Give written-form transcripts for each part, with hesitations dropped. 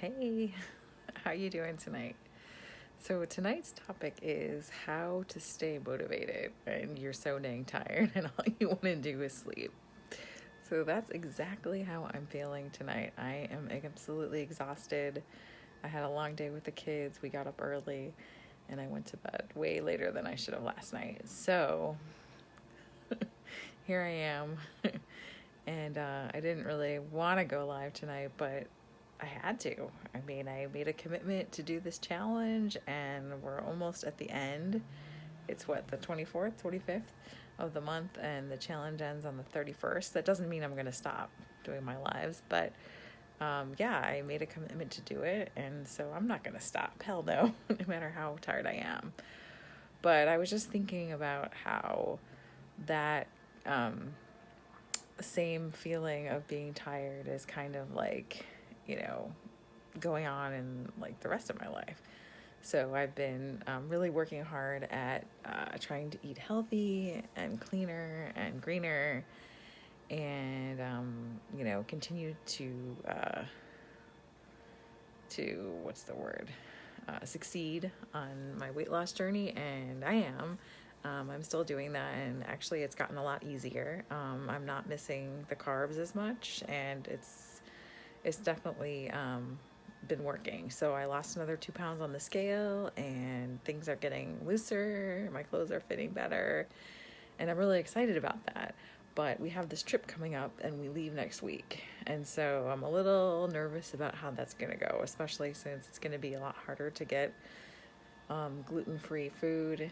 Hey, how you doing tonight? So tonight's topic is how to stay motivated and you're so dang tired and all you want to do is sleep. So that's exactly how I'm feeling tonight. I am absolutely exhausted. I had a long day with the kids. We got up early and I went to bed way later than I should have last night. So here I am. And I didn't really want to go live tonight, but I had to. I mean, I made a commitment to do this challenge, and we're almost at the end. It's what, the 24th, 25th of the month, and the challenge ends on the 31st. That doesn't mean I'm going to stop doing my lives, but yeah, I made a commitment to do it, and so I'm not going to stop. Hell no, no matter how tired I am. But I was just thinking about how that same feeling of being tired is kind of like, going on in like the rest of my life. So I've been really working hard at trying to eat healthy and cleaner and greener, and continue to what's the word succeed on my weight loss journey, and I am. I'm still doing that, and actually it's gotten a lot easier. I'm not missing the carbs as much, and it's definitely been working. So I lost another 2 pounds on the scale, and things are getting looser. My clothes are fitting better, and I'm really excited about that. But we have this trip coming up, and we leave next week, and so I'm a little nervous about how that's going to go, especially since it's going to be a lot harder to get gluten-free food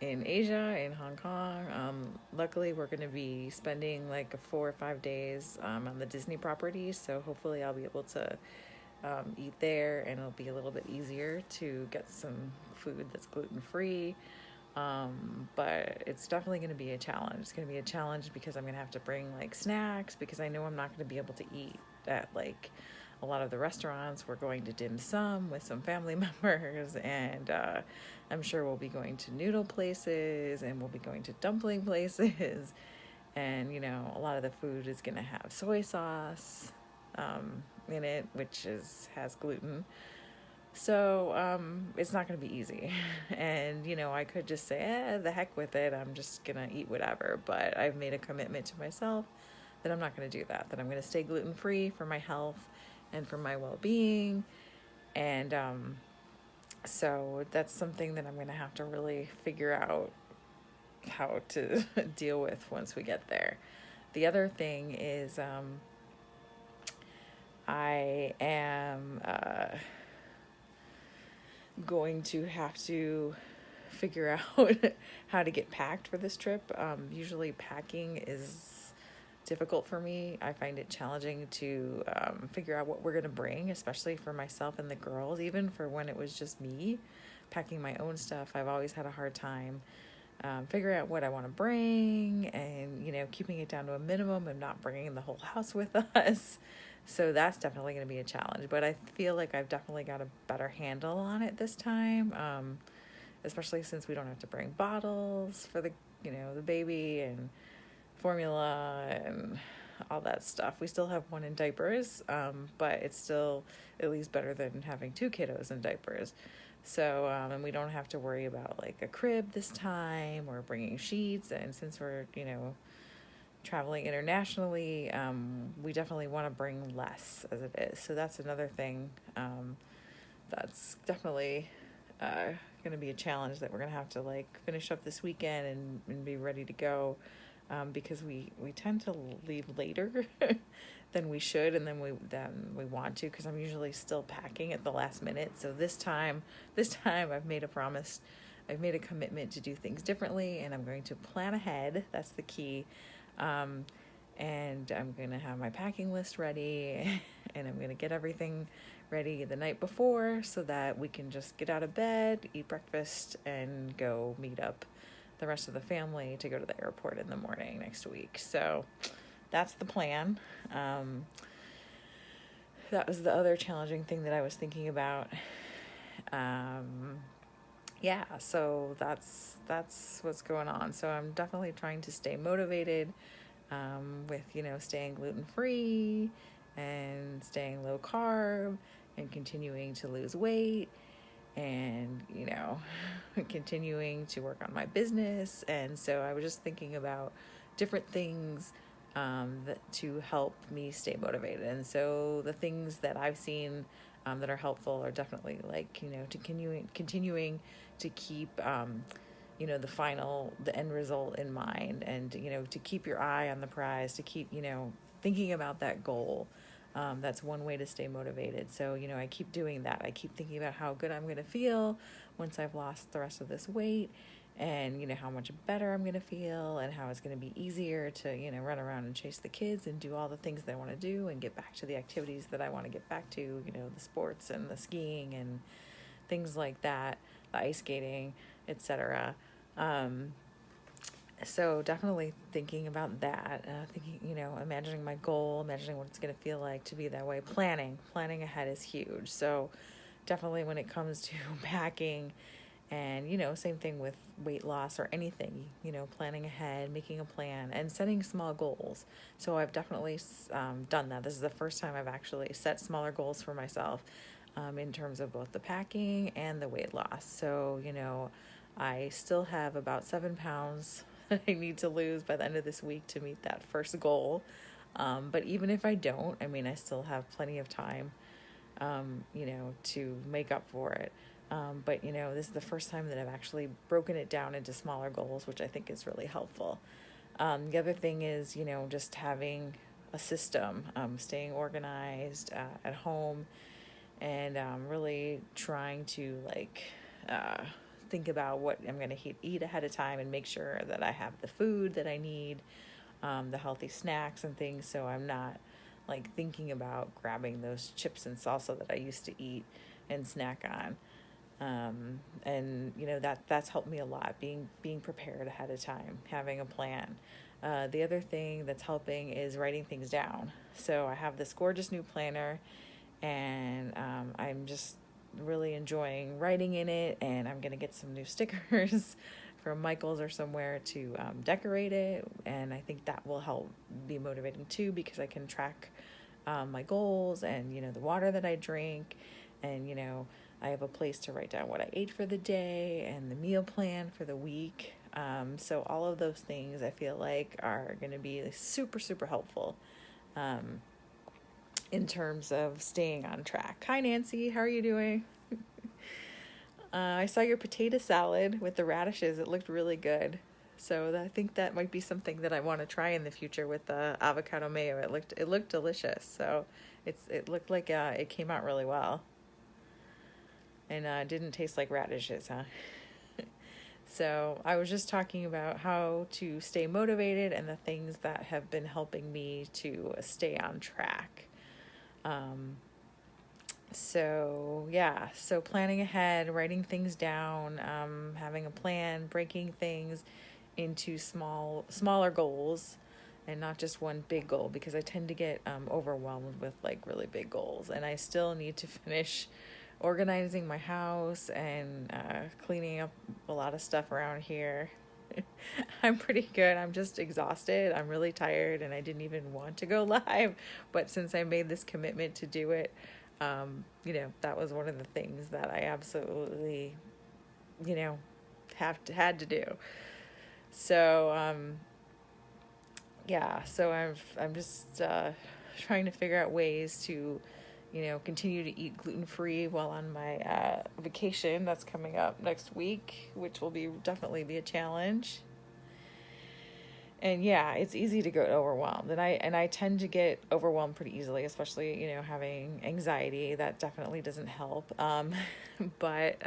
in Asia, in Hong Kong. Luckily, we're going to be spending like 4 or 5 days on the Disney properties, so hopefully I'll be able to eat there, and it'll be a little bit easier to get some food that's gluten-free. But it's definitely going to be a challenge. It's going to be a challenge because I'm going to have to bring like snacks, because I know I'm not going to be able to eat at like a lot of the restaurants. We're going to dim sum with some family members, and I'm sure we'll be going to noodle places, and we'll be going to dumpling places, and a lot of the food is going to have soy sauce in it, which has gluten. So it's not going to be easy. And, I could just say, the heck with it. I'm just going to eat whatever. But I've made a commitment to myself that I'm not going to do that, that I'm going to stay gluten-free for my health and for my well-being. And so that's something that I'm going to have to really figure out how to deal with once we get there. The other thing is I am going to have to figure out how to get packed for this trip. Usually packing is difficult for me. I find it challenging to figure out what we're going to bring, especially for myself and the girls. Even for when it was just me packing my own stuff, I've always had a hard time figuring out what I want to bring, and keeping it down to a minimum and not bringing the whole house with us. So that's definitely going to be a challenge, but I feel like I've definitely got a better handle on it this time, especially since we don't have to bring bottles for the baby and formula and all that stuff. We still have one in diapers, but it's still at least better than having 2 kiddos in diapers. So, and we don't have to worry about like a crib this time or bringing sheets. And since we're, traveling internationally, we definitely want to bring less as it is. So that's another thing that's definitely going to be a challenge that we're going to have to like finish up this weekend and be ready to go, because we tend to leave later than we should, and then we want to, because I'm usually still packing at the last minute. So this time I've made a commitment to do things differently, and I'm going to plan ahead. That's the key. And I'm going to have my packing list ready, and I'm going to get everything ready the night before so that we can just get out of bed, eat breakfast, and go meet up the rest of the family to go to the airport in the morning next week. So that's the plan. That was the other challenging thing that I was thinking about. Yeah, so that's what's going on. So I'm definitely trying to stay motivated with, staying gluten-free and staying low carb and continuing to lose weight and, continuing to work on my business. And so I was just thinking about different things to help me stay motivated. And so the things that I've seen that are helpful are definitely like, to continuing to keep, the end result in mind, and, to keep your eye on the prize, to keep, thinking about that goal. That's one way to stay motivated. So, I keep doing that. I keep thinking about how good I'm going to feel once I've lost the rest of this weight, and, how much better I'm going to feel, and how it's going to be easier to, run around and chase the kids and do all the things that I want to do and get back to the activities that I want to get back to, the sports and the skiing and things like that, the ice skating, etc. So definitely thinking about that, imagining my goal, imagining what it's going to feel like to be that way. Planning ahead is huge. So definitely when it comes to packing and, same thing with weight loss or anything, planning ahead, making a plan and setting small goals. So I've definitely done that. This is the first time I've actually set smaller goals for myself in terms of both the packing and the weight loss. So, I still have about 7 pounds that I need to lose by the end of this week to meet that first goal. But even if I don't, I still have plenty of time, to make up for it. But, this is the first time that I've actually broken it down into smaller goals, which I think is really helpful. The other thing is, just having a system, staying organized at home, and really trying to think about what I'm going to eat ahead of time and make sure that I have the food that I need, the healthy snacks and things, so I'm not thinking about grabbing those chips and salsa that I used to eat and snack on. And that's helped me a lot, being prepared ahead of time, having a plan. The other thing that's helping is writing things down. So I have this gorgeous new planner, and I'm just really enjoying writing in it, and I'm gonna get some new stickers from Michael's or somewhere to decorate it, and I think that will help be motivating too, because I can track my goals and the water that I drink, and I have a place to write down what I ate for the day and the meal plan for the week. So all of those things I feel like are going to be super, super helpful in terms of staying on track. Hi, Nancy. How are you doing? I saw your potato salad with the radishes. It looked really good. So I think that might be something that I want to try in the future with the avocado mayo. It looked delicious. So it looked like it came out really well. And didn't taste like radishes, huh? So I was just talking about how to stay motivated and the things that have been helping me to stay on track. So planning ahead, writing things down, having a plan, breaking things into smaller goals and not just one big goal, because I tend to get overwhelmed with really big goals, and I still need to finish organizing my house and cleaning up a lot of stuff around here. I'm pretty good. I'm just exhausted. I'm really tired, and I didn't even want to go live. But since I made this commitment to do it, that was one of the things that I absolutely, had to do. So, so I'm just trying to figure out ways to continue to eat gluten-free while on my vacation that's coming up next week, which will definitely be a challenge. And it's easy to get overwhelmed, and I tend to get overwhelmed pretty easily, especially having anxiety. That definitely doesn't help. But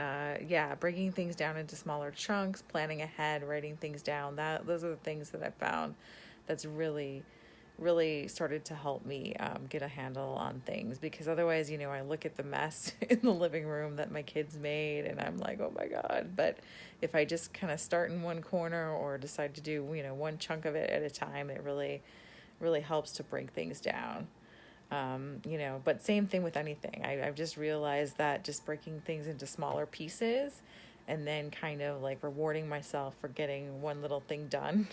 breaking things down into smaller chunks, planning ahead, writing things down, those are the things that I found that's really started to help me get a handle on things, because otherwise, I look at the mess in the living room that my kids made and I'm like, oh my God. But if I just kind of start in one corner or decide to do, one chunk of it at a time, it really, really helps to break things down. But same thing with anything. I've just realized that just breaking things into smaller pieces and then kind of rewarding myself for getting one little thing done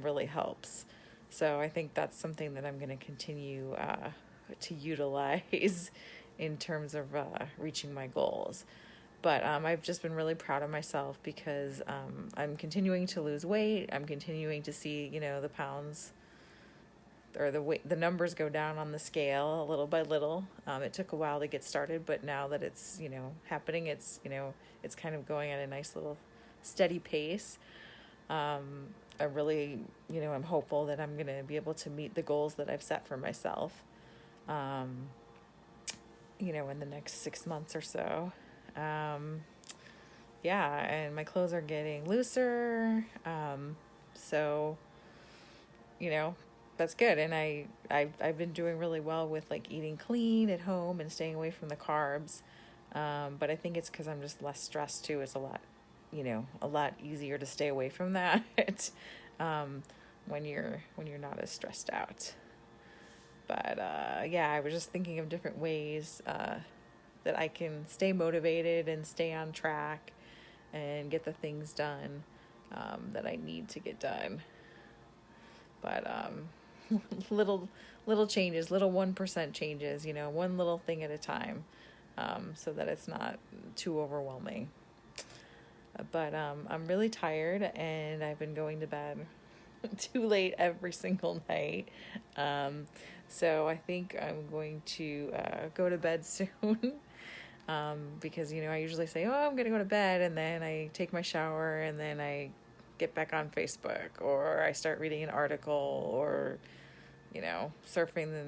really helps. So I think that's something that I'm going to continue utilize in terms of reaching my goals. But I've just been really proud of myself because I'm continuing to lose weight. I'm continuing to see, the pounds or the numbers go down on the scale little by little. It took a while to get started, but now that it's, happening, it's kind of going at a nice little steady pace. I really, I'm hopeful that I'm going to be able to meet the goals that I've set for myself, in the next 6 months or so. Yeah, and my clothes are getting looser. So, that's good. And I've been doing really well with like eating clean at home and staying away from the carbs. But I think it's because I'm just less stressed too. It's a lot easier to stay away from that when you're not as stressed out. But yeah, I was just thinking of different ways that I can stay motivated and stay on track and get the things done that I need to get done. But little changes, little 1% changes, one little thing at a time, so that it's not too overwhelming. But I'm really tired, and I've been going to bed too late every single night. So I think I'm going to go to bed soon. Because, I usually say, oh, I'm going to go to bed, and then I take my shower, and then I get back on Facebook, or I start reading an article, or, surfing the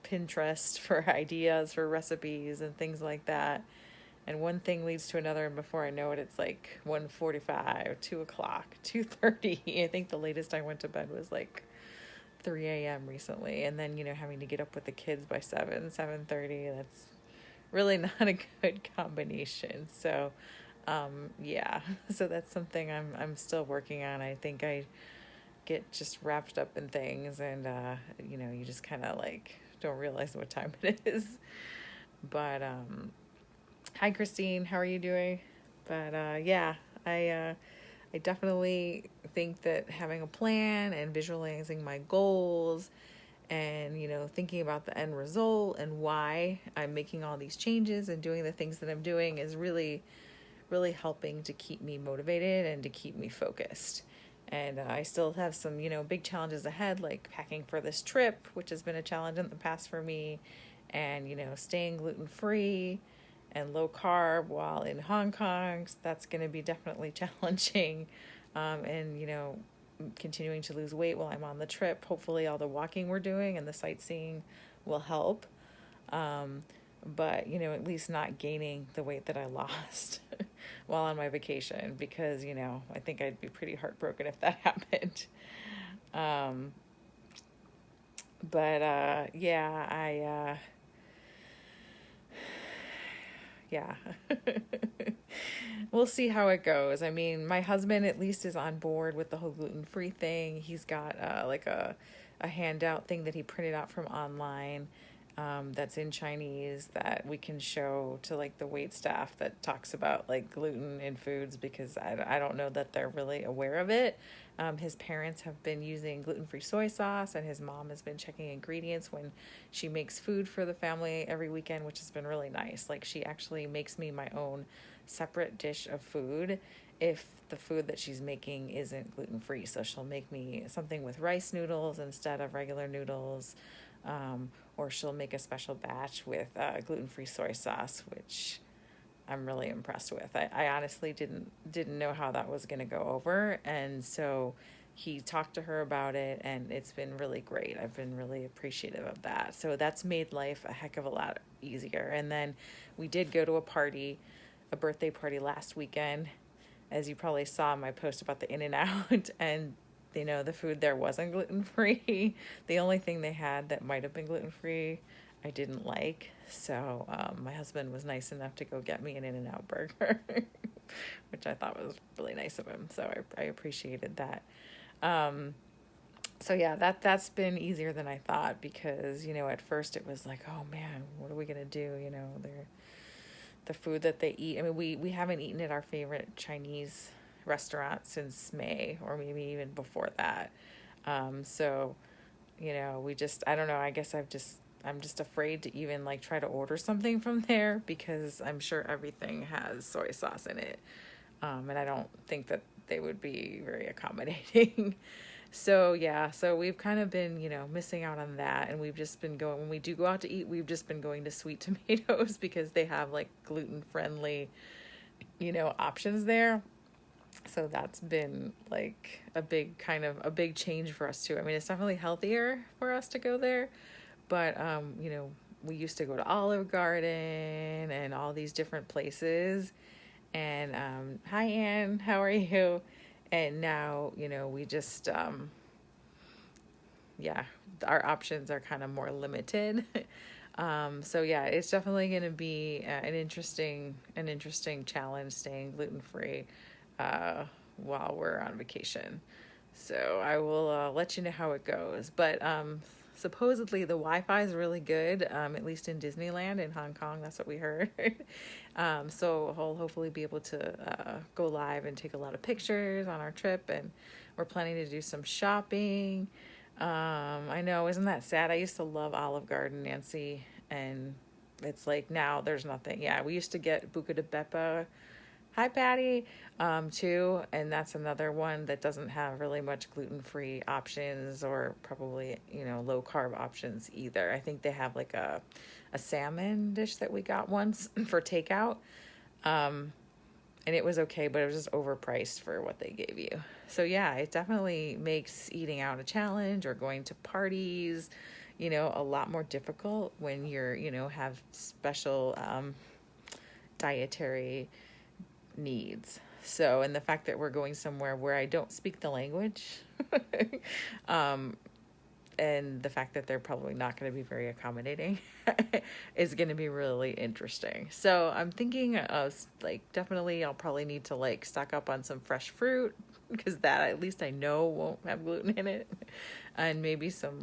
Pinterest for ideas for recipes and things like that. And one thing leads to another, and before I know it, it's like 1:45, 2 o'clock, 2:30. I think the latest I went to bed was like 3 a.m. recently. And then, having to get up with the kids by 7:30, that's really not a good combination. So, yeah, so that's something I'm still working on. I think I get just wrapped up in things, and, you just kind of like don't realize what time it is. But, hi, Christine, how are you doing? But, yeah, I definitely think that having a plan and visualizing my goals and, thinking about the end result and why I'm making all these changes and doing the things that I'm doing is really, really helping to keep me motivated and to keep me focused. And I still have some, big challenges ahead, like packing for this trip, which has been a challenge in the past for me, and, staying gluten-free and low carb while in Hong Kong. So that's going to be definitely challenging. And, continuing to lose weight while I'm on the trip. Hopefully all the walking we're doing and the sightseeing will help. But, at least not gaining the weight that I lost while on my vacation, because, I think I'd be pretty heartbroken if that happened. Yeah, yeah. We'll see how it goes. I mean, my husband at least is on board with the whole gluten-free thing. He's got like a handout thing that he printed out from online that's in Chinese that we can show to like the wait staff that talks about like gluten in foods, because I don't know that they're really aware of it. His parents have been using gluten-free soy sauce, and his mom has been checking ingredients when she makes food for the family every weekend, which has been really nice. Like, she actually makes me my own separate dish of food if the food that she's making isn't gluten-free. So she'll make me something with rice noodles instead of regular noodles, or she'll make a special batch with gluten-free soy sauce, which I'm really impressed with. I honestly didn't know how that was going to go over, and so he talked to her about it, and it's been really great. I've been really appreciative of that. So that's made life a heck of a lot easier. And then we did go to a birthday party last weekend, as you probably saw my post about the In-N-Out, and the food there wasn't gluten-free. The only thing they had that might have been gluten-free I didn't like. So my husband was nice enough to go get me an In-N-Out burger, which I thought was really nice of him. So I appreciated that. So yeah, that's been easier than I thought, because, at first it was like, oh man, what are we going to do? The food that they eat. I mean, we haven't eaten at our favorite Chinese restaurant since May, or maybe even before that. So, I don't know, I guess I'm just afraid to even like try to order something from there because I'm sure everything has soy sauce in it. And I don't think that they would be very accommodating. So yeah, so we've kind of been, missing out on that. And we've just been going, when we do go out to eat, we've just been going to Sweet Tomatoes because they have like gluten friendly, options there. So that's been like a big change for us too. I mean, it's definitely healthier for us to go there, but we used to go to Olive Garden and all these different places. And hi Anne, how are you? And now, we just yeah, our options are kind of more limited. So yeah, it's definitely going to be an interesting challenge staying gluten free while we're on vacation. So I will let you know how it goes. But supposedly the Wi-Fi is really good, at least in Disneyland in Hong Kong. That's what we heard. So I'll hopefully be able to go live and take a lot of pictures on our trip. And we're planning to do some shopping. I know, isn't that sad? I used to love Olive Garden, Nancy, and it's like now there's nothing. Yeah, we used to get Buca de Beppo. Hi, Patty, too, and that's another one that doesn't have really much gluten-free options or probably, low-carb options either. I think they have like a salmon dish that we got once for takeout, and it was okay, but it was just overpriced for what they gave you. So yeah, it definitely makes eating out a challenge or going to parties, a lot more difficult when you're, have special dietary needs. So, and the fact that we're going somewhere where I don't speak the language, and the fact that they're probably not going to be very accommodating is going to be really interesting. So I'm thinking of definitely I'll probably need to stock up on some fresh fruit because that at least I know won't have gluten in it, and maybe some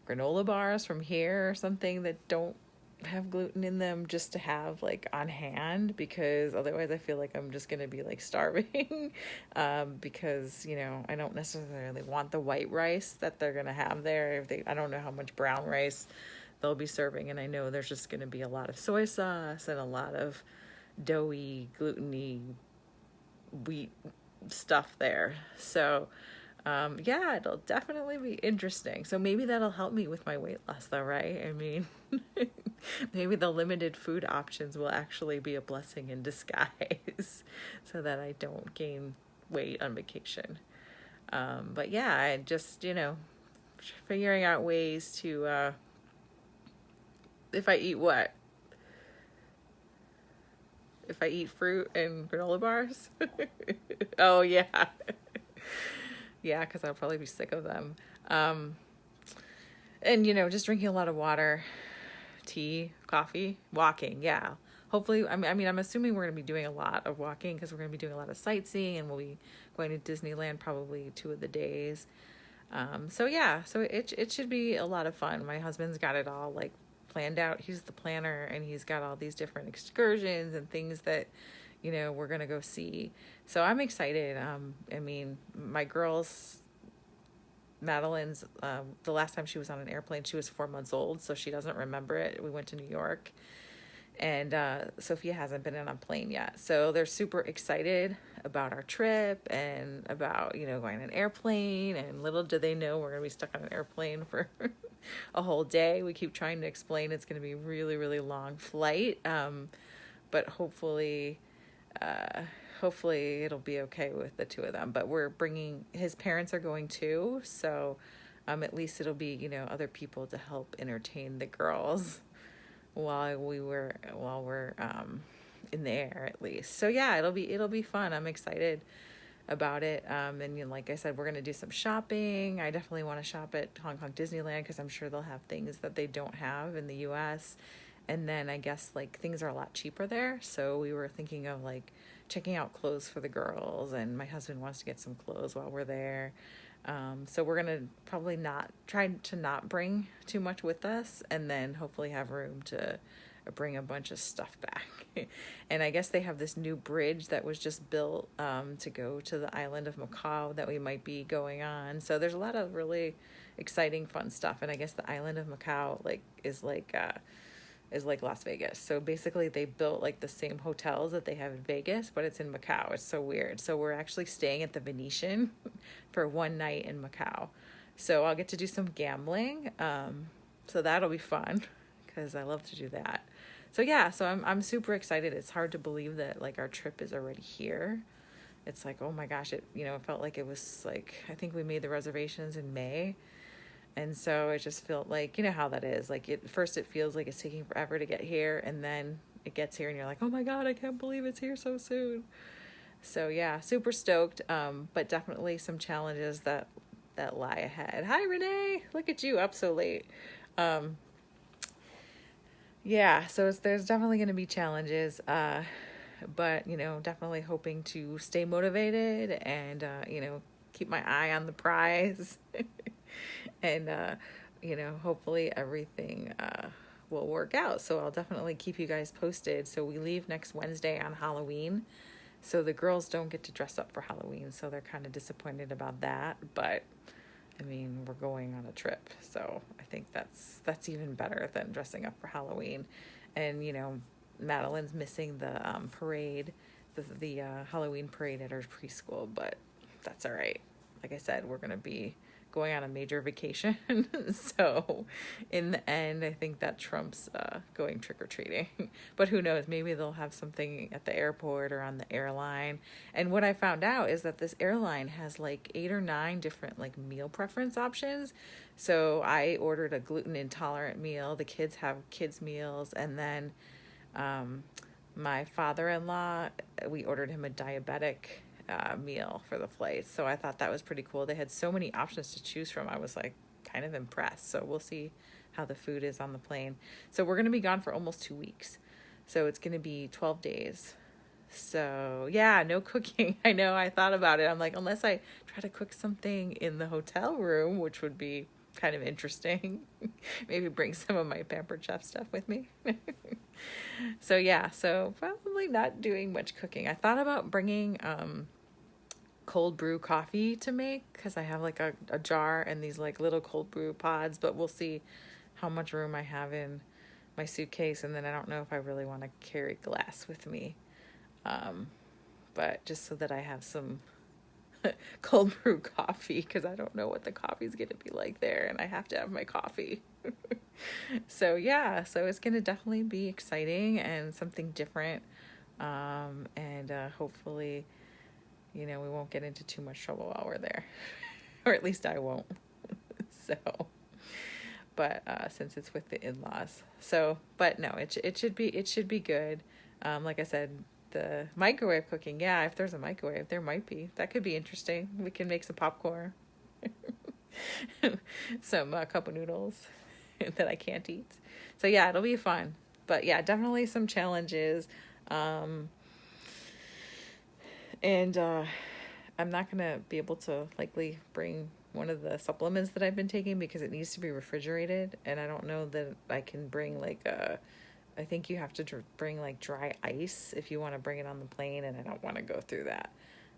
granola bars from here or something that don't have gluten in them just to have on hand, because otherwise I feel like I'm just going to be starving because I don't necessarily want the white rice that they're going to have there. I don't know how much brown rice they'll be serving, and I know there's just going to be a lot of soy sauce and a lot of doughy, gluten-y wheat stuff there. So yeah, it'll definitely be interesting. So maybe that'll help me with my weight loss though, right? I mean, maybe the limited food options will actually be a blessing in disguise so that I don't gain weight on vacation. But yeah, I just, figuring out ways to, if I eat what? If I eat fruit and granola bars? Oh yeah. Yeah, because I'll probably be sick of them. And, just drinking a lot of water, tea, coffee, walking. Yeah. Hopefully, I'm assuming we're going to be doing a lot of walking because we're going to be doing a lot of sightseeing, and we'll be going to Disneyland probably 2 of the days. So yeah, so it should be a lot of fun. My husband's got it all planned out. He's the planner, and he's got all these different excursions and things that we're going to go see. So I'm excited. I mean, my girls, Madeline's, the last time she was on an airplane, she was 4 months old, so she doesn't remember it. We went to New York, and Sophia hasn't been on a plane yet. So they're super excited about our trip and about, going on an airplane, and little do they know we're going to be stuck on an airplane for a whole day. We keep trying to explain it's going to be a really, really long flight, but hopefully it'll be okay with the 2 of them. But his parents are going too, so at least it'll be other people to help entertain the girls while we're in the air, at least. So yeah, it'll be fun. I'm excited about it. And like I said, we're gonna do some shopping. I definitely want to shop at Hong Kong Disneyland because I'm sure they'll have things that they don't have in the US. And then I guess things are a lot cheaper there. So we were thinking of checking out clothes for the girls, and my husband wants to get some clothes while we're there. So we're going to probably try to not bring too much with us, and then hopefully have room to bring a bunch of stuff back. And I guess they have this new bridge that was just built to go to the island of Macau that we might be going on. So there's a lot of really exciting, fun stuff. And I guess the island of Macau is like Las Vegas. So basically they built like the same hotels that they have in Vegas, but it's in Macau. It's so weird. So we're actually staying at the Venetian for one night in Macau. So I'll get to do some gambling. So that'll be fun because I love to do that. So yeah, so I'm super excited. It's hard to believe that like our trip is already here. It's like, oh my gosh, it felt like it was like, I think we made the reservations in May. And so it just felt like, how that is. Like first it feels like it's taking forever to get here, and then it gets here and you're like, oh my God, I can't believe it's here so soon. So yeah, super stoked. But definitely some challenges that lie ahead. Hi, Renee. Look at you up so late. Yeah, so there's definitely going to be challenges. But, definitely hoping to stay motivated and, keep my eye on the prize. And, hopefully everything will work out. So I'll definitely keep you guys posted. So we leave next Wednesday on Halloween. So the girls don't get to dress up for Halloween. So they're kind of disappointed about that. But, I mean, we're going on a trip. So I think that's even better than dressing up for Halloween. And, Madeline's missing the parade, the Halloween parade at her preschool. But that's all right. Like I said, we're going to be going on a major vacation. So in the end, I think that trumps going trick-or-treating. But who knows, maybe they'll have something at the airport or on the airline. And what I found out is that this airline has like 8 or 9 different like meal preference options. So I ordered a gluten intolerant meal. The kids have kids meals. And then my father-in-law, we ordered him a diabetic meal for the flight. So I thought that was pretty cool. They had so many options to choose from. I was like kind of impressed. So we'll see how the food is on the plane. So we're going to be gone for almost 2 weeks. So it's going to be 12 days. So yeah, no cooking. I know, I thought about it. I'm like, unless I try to cook something in the hotel room, which would be kind of interesting. Maybe bring some of my Pampered Chef stuff with me. So yeah, so probably not doing much cooking. I thought about bringing cold brew coffee to make, because I have like a jar and these like little cold brew pods, but we'll see how much room I have in my suitcase. And then I don't know if I really want to carry glass with me. But just so that I have some cold brew coffee, because I don't know what the coffee's going to be like there, and I have to have my coffee. So yeah, so it's going to definitely be exciting and something different. And hopefully, we won't get into too much trouble while we're there, or at least I won't. So, but since it's with the in-laws, but no, it should be good. Like I said, the microwave cooking, yeah, if there's a microwave, there might be. That could be interesting. We can make some popcorn, some cup of noodles that I can't eat. So yeah, it'll be fun. But yeah, definitely some challenges. And I'm not going to be able to likely bring one of the supplements that I've been taking because it needs to be refrigerated. And I don't know that I can bring I think you have to bring like dry ice if you want to bring it on the plane, and I don't want to go through that.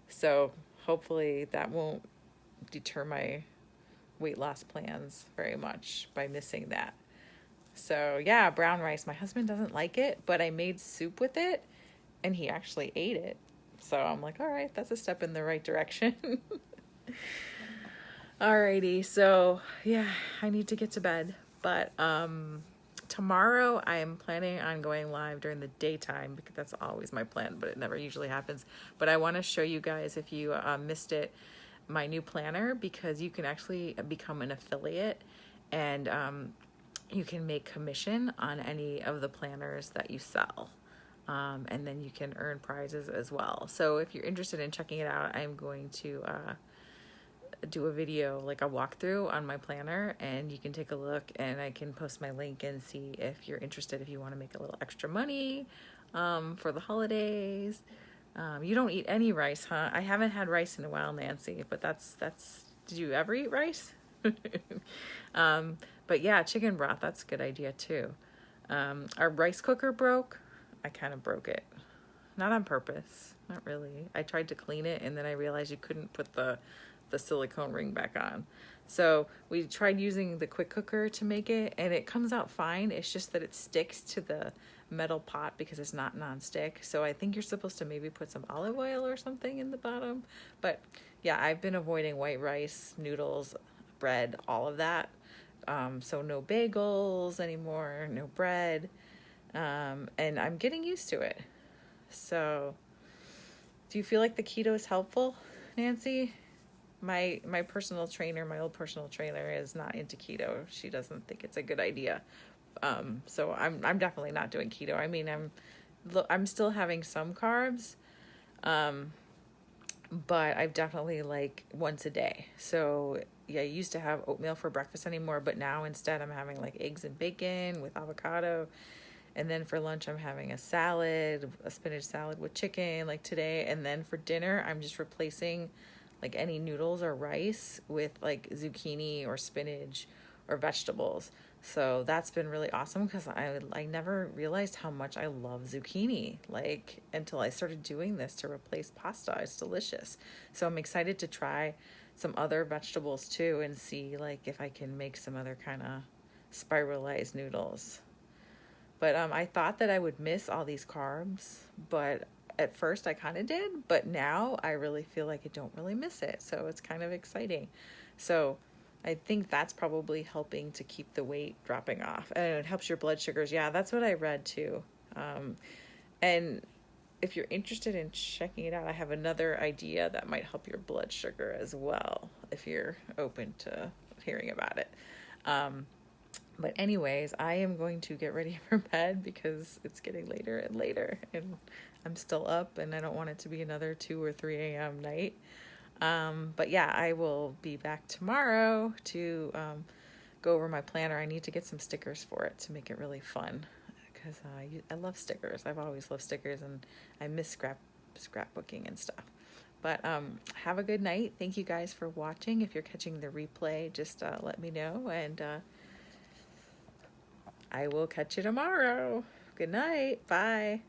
So hopefully that won't deter my weight loss plans very much by missing that. So yeah, brown rice. My husband doesn't like it, but I made soup with it and he actually ate it. So I'm like, all right, that's a step in the right direction. Alrighty. So yeah, I need to get to bed, but, tomorrow I am planning on going live during the daytime because that's always my plan, but it never usually happens. But I want to show you guys, if you missed it, my new planner, because you can actually become an affiliate and you can make commission on any of the planners that you sell. And then you can earn prizes as well. So if you're interested in checking it out, I'm going to do a video, like a walkthrough on my planner, and you can take a look, and I can post my link and see if you're interested, if you want to make a little extra money for the holidays. You don't eat any rice, huh? I haven't had rice in a while, Nancy, but that's did you ever eat rice? But yeah, chicken broth, that's a good idea too. Our rice cooker broke. I kind of broke it. Not on purpose. Not really. I tried to clean it, and then I realized you couldn't put the the silicone ring back on. So we tried using the quick cooker to make it, and it comes out fine. It's just that it sticks to the metal pot because it's not nonstick. So I think you're supposed to maybe put some olive oil or something in the bottom. But yeah, I've been avoiding white rice, noodles, bread, all of that. So no bagels anymore, no bread. And I'm getting used to it. So do you feel like the keto is helpful, Nancy? My personal trainer, my old personal trainer, is not into keto. She doesn't think it's a good idea. So I'm definitely not doing keto. I mean, I'm still having some carbs, but I've definitely like once a day. So yeah, I used to have oatmeal for breakfast anymore, but now instead I'm having like eggs and bacon with avocado. And then for lunch, I'm having a salad, a spinach salad with chicken like today. And then for dinner, I'm just replacing like any noodles or rice with like zucchini or spinach or vegetables. So that's been really awesome because I never realized how much I love zucchini, like until I started doing this to replace pasta. It's delicious. So I'm excited to try some other vegetables too and see like if I can make some other kind of spiralized noodles. But I thought that I would miss all these carbs, but at first I kind of did, but now I really feel like I don't really miss it. So it's kind of exciting. So I think that's probably helping to keep the weight dropping off. And it helps your blood sugars. Yeah, that's what I read too. And if you're interested in checking it out, I have another idea that might help your blood sugar as well, if you're open to hearing about it. But anyways, I am going to get ready for bed because it's getting later and later and I'm still up and I don't want it to be another 2 or 3 a.m. night. But yeah, I will be back tomorrow to go over my planner. I need to get some stickers for it to make it really fun because I love stickers. I've always loved stickers and I miss scrapbooking and stuff. But have a good night. Thank you guys for watching. If you're catching the replay, just let me know and I will catch you tomorrow. Good night. Bye.